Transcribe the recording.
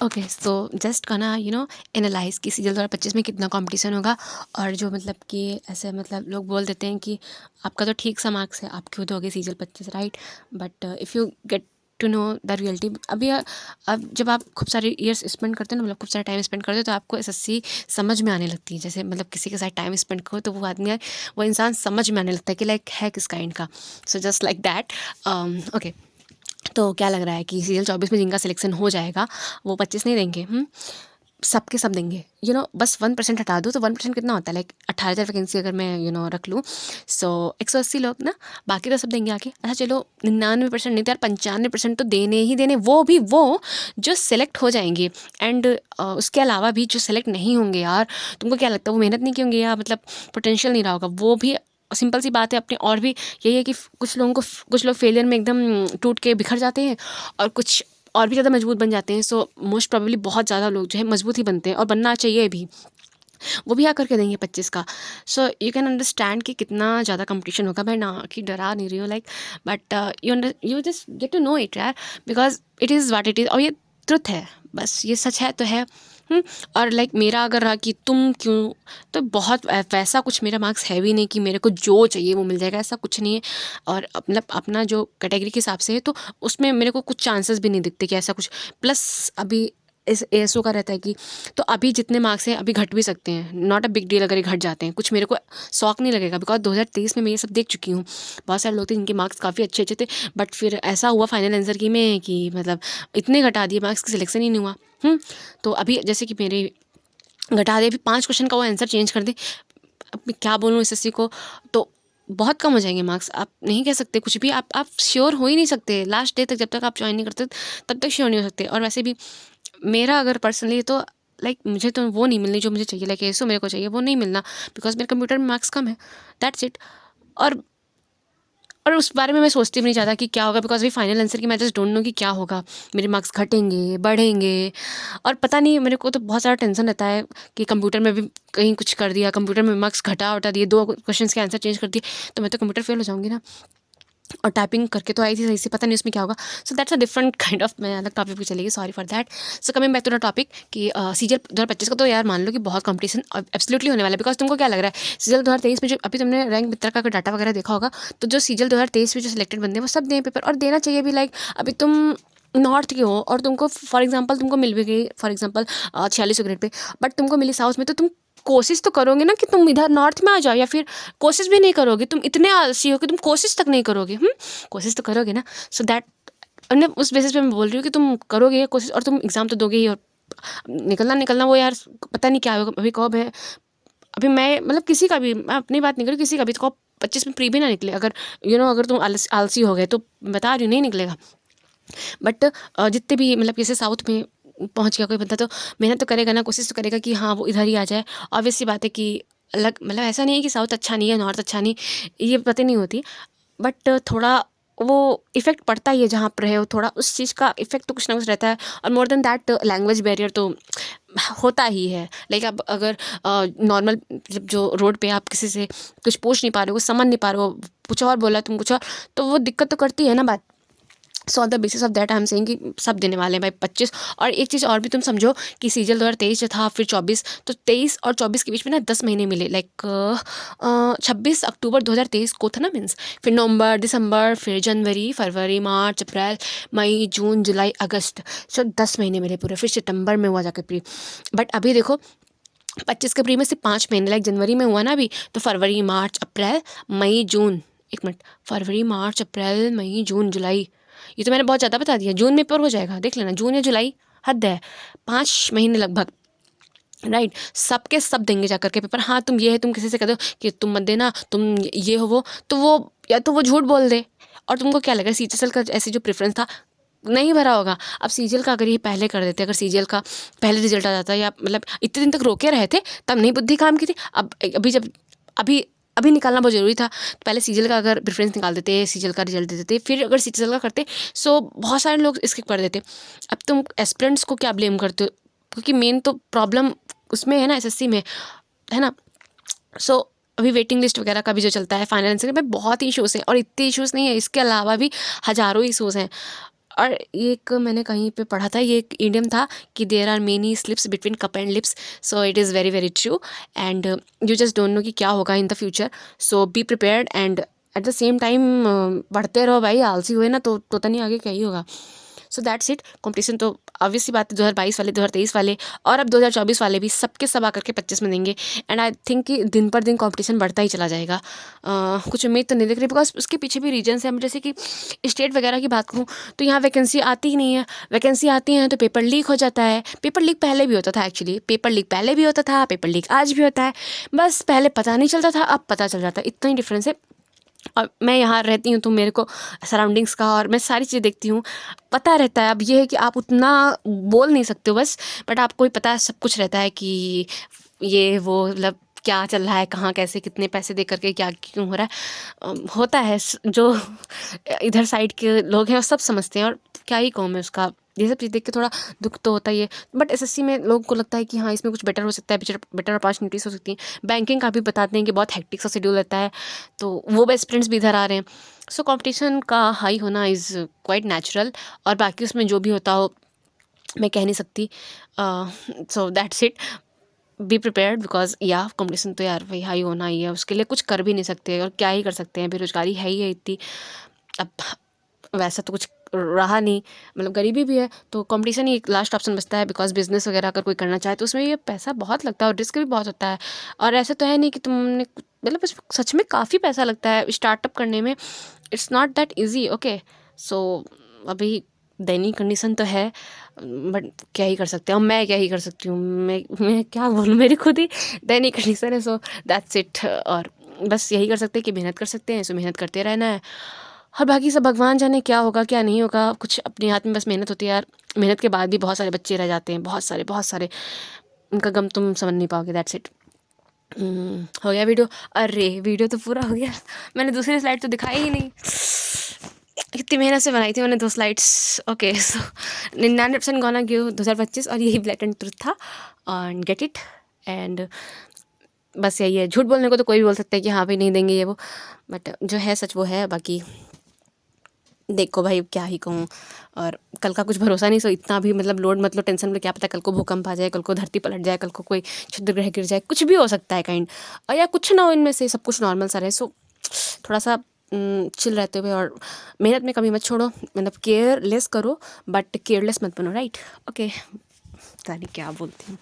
Okay, so just करना analyse कि सीजल 2025 में कितना कंपटीशन होगा। और जो मतलब कि ऐसे मतलब लोग बोल देते हैं कि आपका तो ठीक सा मार्क्स है, आप क्यों दोगे सीजल 25, right? But if you get to know the reality, अभी अब जब आप खूब सारे ईयर्स स्पेंड करते हैं ना, मतलब खूब सारा टाइम स्पेंड करते हो, तो आपको एसएससी समझ में आने लगती है। जैसे मतलब किसी के साथ टाइम स्पेंड करो तो वो आदमी, वो इंसान समझ में आने लगता है कि लाइक है किस काइंड का। So just like that. Okay, तो क्या लग रहा है कि सीजन 24 में जिनका सिलेक्शन हो जाएगा वो 25 नहीं देंगे? सबके सब देंगे। बस 1% हटा दो तो 1% कितना होता है? लाइक 18,000 वैकेंसी अगर मैं रख लूँ, सो 180 लोग ना, बाकी तो सब देंगे आके। अच्छा चलो 99% नहीं तो यार 95% तो देने ही देने, वो भी वो जो सेलेक्ट हो जाएंगे। एंड उसके अलावा भी जो सेलेक्ट नहीं होंगे यार, तुमको क्या लगता है वो मेहनत नहीं की होंगे या मतलब पोटेंशियल नहीं रहा होगा? वो भी सिंपल सी बात है अपनी। और भी यही है कि कुछ लोग फेलियर में एकदम टूट के बिखर जाते हैं और कुछ और भी ज़्यादा मजबूत बन जाते हैं। सो मोस्ट प्रोबेबली बहुत ज़्यादा लोग जो है मजबूत ही बनते हैं और बनना चाहिए भी। वो भी आकर के देंगे 25 का। सो यू कैन अंडरस्टैंड कि कितना ज़्यादा कंपटीशन होगा। मैं ना कि डरा नहीं रही हूँ like, but you just get to know it यार, because it is what it is. और ये ट्रुथ है, बस ये सच है तो है। और लाइक मेरा अगर रहा कि तुम क्यों, तो बहुत वैसा कुछ मेरा मार्क्स है भी नहीं कि मेरे को जो चाहिए वो मिल जाएगा, ऐसा कुछ नहीं है। और मतलब अपना जो कैटेगरी के हिसाब से है तो उसमें मेरे को कुछ चांसेस भी नहीं दिखते कि ऐसा कुछ। प्लस अभी इस एएसओ का रहता है कि तो अभी जितने मार्क्स हैं अभी घट भी सकते हैं, नॉट अ बिग डील अगर ये घट जाते हैं। कुछ मेरे को शौक नहीं लगेगा, बिकॉज 2023 में मैं ये सब देख चुकी हूँ। बहुत सारे लोग थे जिनके मार्क्स काफ़ी अच्छे अच्छे थे, बट फिर ऐसा हुआ फाइनल आंसर की में कि मतलब इतने घटा दिए मार्क्स की सिलेक्शन ही नहीं हुआ। तो अभी जैसे कि मेरे घटा दे, अभी 5 क्वेश्चन का वो आंसर चेंज कर दे, अब मैं क्या बोलूँ एसएससी को, तो बहुत कम हो जाएंगे मार्क्स। आप नहीं कह सकते कुछ भी, आप श्योर हो ही नहीं सकते लास्ट डे तक। जब तक आप ज्वाइन नहीं करते तब तक श्योर नहीं हो सकते। और वैसे भी मेरा अगर पर्सनली तो लाइक मुझे तो वो नहीं मिलनी जो मुझे चाहिए, लाइक एसो मेरे को चाहिए वो नहीं मिलना, बिकॉज मेरे कंप्यूटर में मार्क्स कम है, दैट्स इट। और उस बारे में मैं सोचती भी नहीं ज़्यादा कि क्या होगा, बिकॉज अभी फाइनल आंसर की मैं जस्ट डोंट नो कि क्या होगा। मेरे मार्क्स घटेंगे बढ़ेंगे, और पता नहीं, मेरे को तो बहुत सारा टेंशन रहता है कि कंप्यूटर में भी कहीं कुछ कर दिया, कंप्यूटर में मार्क्स घटा उठा दिए, 2 क्वेश्चन के आंसर चेंज कर दिए, तो मैं तो कंप्यूटर फेल हो जाऊंगी ना। और टाइपिंग करके तो आई थी सही से, पता नहीं उसमें क्या होगा। So that's a different kind of, मैं अलग टॉपिक पे चलेगी, sorry for that. So coming back to the topic कि सीजल 2025 का तो यार मान लो कि बहुत कंपटीशन एब्सोल्युटली होने वाला है। बिकॉज तुमको क्या लग रहा है सीजल 2023 में जो अभी तुमने रैंक मित्रा का डाटा वगैरह देखा होगा, तो जो सीजल 2023 में जो सिलेक्टेड बंदे हैं वो सब दें पेपर, और देना चाहिए भी। लाइक अभी तुम नॉर्थ के हो और तुमको फॉर एग्जांपल तुमको मिल भी गई for example 46 grade pay, but तुमको मिली साउथ में, तो तुम कोशिश तो करोगे ना कि तुम इधर नॉर्थ में आ जाओ, या फिर कोशिश भी नहीं करोगे? तुम इतने आलसी हो कि तुम कोशिश तक नहीं करोगे। कोशिश तो करोगे ना। सो दैट, मतलब उस बेसिस पे मैं बोल रही हूँ कि तुम करोगे कोशिश और तुम एग्ज़ाम तो दोगे ही। और निकलना वो यार पता नहीं क्या होगा, अभी कब है। अभी मैं मतलब किसी का भी, मैं अपनी बात नहीं करूँ, किसी का भी तो कब 25 में प्री भी ना निकले। अगर अगर तुम आलसी हो गए तो बता रही हूँ नहीं निकलेगा। बट जितने भी मतलब जैसे साउथ में पहुंच गया कोई बंदा, तो मेहनत तो करेगा ना, कोशिश तो करेगा कि हाँ वो इधर ही आ जाए। ऑब्वियस सी बात है कि अलग मतलब ऐसा नहीं है कि साउथ अच्छा नहीं है नॉर्थ अच्छा नहीं, ये पता नहीं होती। बट थोड़ा वो इफ़ेक्ट पड़ता ही है जहाँ पर है, वो थोड़ा उस चीज़ का इफ़ेक्ट तो कुछ ना कुछ रहता है। और more than that language barrier तो होता ही है। लाइक आप अगर नॉर्मल जब जो रोड पे आप किसी से कुछ पूछ नहीं पा रहे हो, कुछ समझ नहीं पा रहे हो, कुछ और बोला तुम कुछ और, तो वो दिक्कत तो करती है ना बात। So on the basis of that I am saying कि सब देने वाले हैं भाई 25। और एक चीज़ और भी तुम समझो कि सीजल 2023 जो था, फिर 24, तो 23 और 24 के बीच में ना 10 महीने मिले। लाइक 26 अक्टूबर 2023 को था ना, मीन्स फिर नवंबर दिसंबर, फिर जनवरी फरवरी मार्च अप्रैल मई जून जुलाई अगस्त। सो 10 महीने मिले पूरे। फिर सितंबर में हुआ जाकर प्री। बट अभी देखो 25 के प्री में सिर्फ 5 महीने, लाइक जनवरी में हुआ ना अभी, तो फरवरी मार्च अप्रैल मई जून, एक मिनट, फरवरी मार्च अप्रैल मई जून जुलाई, ये तो मैंने बहुत ज़्यादा बता दिया। जून में पेपर हो जाएगा, देख लेना, जून या जुलाई, हद है। 5 महीने लगभग, राइट। सबके सब देंगे जा करके पेपर। हाँ तुम ये है, तुम किसी से कह दो कि तुम मत देना, तुम ये हो वो, तो वो या तो वो झूठ बोल दे। और तुमको क्या लगा सीजीएल का ऐसे जो प्रेफरेंस था नहीं भरा होगा। अब सीजीएल का अगर ये पहले कर देते, अगर सीजीएल का पहले रिजल्ट आ जाता, या मतलब इतने दिन तक रोके रहे थे तब नहीं बुद्धि काम की थी। अब अभी जब अभी अभी निकालना बहुत ज़रूरी था, तो पहले सीजीएल का अगर प्रेफरेंस निकाल देते, सीजीएल का रिजल्ट दे देते, फिर अगर सीजीएल का करते, सो बहुत सारे लोग स्किप कर देते। अब तुम एस्पिरेंट्स को क्या ब्लेम करते हो, क्योंकि मेन तो प्रॉब्लम उसमें है ना, एसएससी में, है ना। सो अभी वेटिंग लिस्ट वगैरह का भी जो चलता है फाइनल आंसर में, बहुत ही इशूज़ हैं। और इतने इशूज़ नहीं है, इसके अलावा भी हज़ारों इशूज़ हैं। और ये एक मैंने कहीं पे पढ़ा था, ये एक इडियम था कि there are many slips between cup and lips, so it is very very true and you just don't know कि क्या होगा in the future, so be prepared and at the same time पढ़ते रहो भाई, आलसी हुए ना तो नहीं आगे क्या ही होगा। So that's it. कॉम्पिटिशन तो ऑब्वियस सी बात है, 2022 वाले, 2023 वाले और अब 2024 वाले भी सबके सब आकर के 25 में देंगे एंड आई थिंक कि दिन पर दिन कॉम्पिटिशन बढ़ता ही चला जाएगा। कुछ उम्मीद तो नहीं दिख रही बिकॉज उसके पीछे भी रीजन्स हैं। जैसे कि स्टेट वगैरह की बात करूँ तो यहाँ वैकेंसी आती ही नहीं है, वैकेंसी आती हैं तो पेपर लीक हो जाता है। पेपर लीक पहले भी होता था, एक्चुअली पेपर लीक पहले भी होता था, पेपर लीक आज भी होता है, बस पहले पता नहीं चलता था, अब पता चल जाता है, इतना ही डिफरेंस है। और मैं यहाँ रहती हूँ तो मेरे को सराउंडिंग्स का और मैं सारी चीज़ें देखती हूँ, पता रहता है। अब ये है कि आप उतना बोल नहीं सकते हो बस, बट आपको ही पता है, सब कुछ रहता है कि ये वो मतलब क्या चल रहा है, कहाँ कैसे कितने पैसे दे करके क्या क्यों हो रहा है, होता है। जो इधर साइड के लोग हैं वो सब समझते हैं और क्या ही कहूँ मैं उसका, ये सब चीज़ देख के थोड़ा दुख तो होता ही है। बट एसएससी में लोगों को लगता है कि हाँ इसमें कुछ बेटर हो सकता है, बेटर अपॉर्चुनिटीज़ हो सकती हैं। बैंकिंग का भी बताते हैं कि बहुत हेक्टिक सा शेड्यूल रहता है, तो वो बेस्ट फ्रेंड्स भी इधर आ रहे हैं। सो कंपटीशन का हाई होना इज़ क्वाइट नेचुरल, और बाकी उसमें जो भी होता हो मैं कह नहीं सकती। So that's it, be prepared because या कंपटीशन तो यार भाई हाई होना ही है, उसके लिए कुछ कर भी नहीं सकते और क्या ही कर सकते हैं, बेरोजगारी है ही है इतनी। अब वैसा तो कुछ रहा नहीं, मतलब गरीबी भी है, तो कंपटीशन ही एक लास्ट ऑप्शन बचता है बिकॉज बिजनेस वगैरह अगर कोई करना चाहे तो उसमें ये पैसा बहुत लगता है और रिस्क भी बहुत होता है। और ऐसा तो है नहीं कि तुमने मतलब सच में काफ़ी पैसा लगता है स्टार्टअप करने में, it's not that easy. Okay, so अभी दैनिक कंडीशन तो है, बट क्या ही कर सकते हैं, और मैं क्या ही कर सकती हूँ, मैं क्या बोलूँ, मेरी खुद ही दैनिक कंडीशन है। सो दैट्स इट, और बस यही कर सकते हैं कि मेहनत कर सकते हैं, सो मेहनत करते रहना है, और बाकी सब भगवान जाने क्या होगा क्या नहीं होगा, कुछ अपने हाथ में, बस मेहनत होती है यार। मेहनत के बाद भी बहुत सारे बच्चे रह जाते हैं, बहुत सारे, उनका गम तुम समझ नहीं पाओगे। That's it. हो गया वीडियो? अरे वीडियो तो पूरा हो गया, मैंने दूसरी स्लाइड तो दिखाई ही नहीं, कितनी मेहनत से बनाई थी मैंने 2 स्लाइड्स। ओके, सो 99% गोना गिव 2025, और यही ब्लैक एंड ट्रुथ था, एंड गेट इट। एंड बस यही है, झूठ बोलने को तो कोई भी बोल सकता है कि हाँ भाई नहीं देंगे ये वो, बट जो है सच वो है। बाकी देखो भाई क्या ही कहूँ, और कल का कुछ भरोसा नहीं, सो इतना भी मतलब लोड मत लो, टेंशन में, क्या पता कल को भूकंप आ जाए, कल को धरती पलट जाए, कल को कोई क्षुद्र ग्रह गिर जाए, कुछ भी हो सकता है काइंड, और या कुछ ना हो इनमें से, सब कुछ नॉर्मल सा रहे। सो थोड़ा सा चिल रहते हुए और मेहनत में कमी मत छोड़ो, मतलब केयरलेस करो बट केयरलेस मत बनो, राइट? ओके, पता नहीं क्या बोलती हूँ।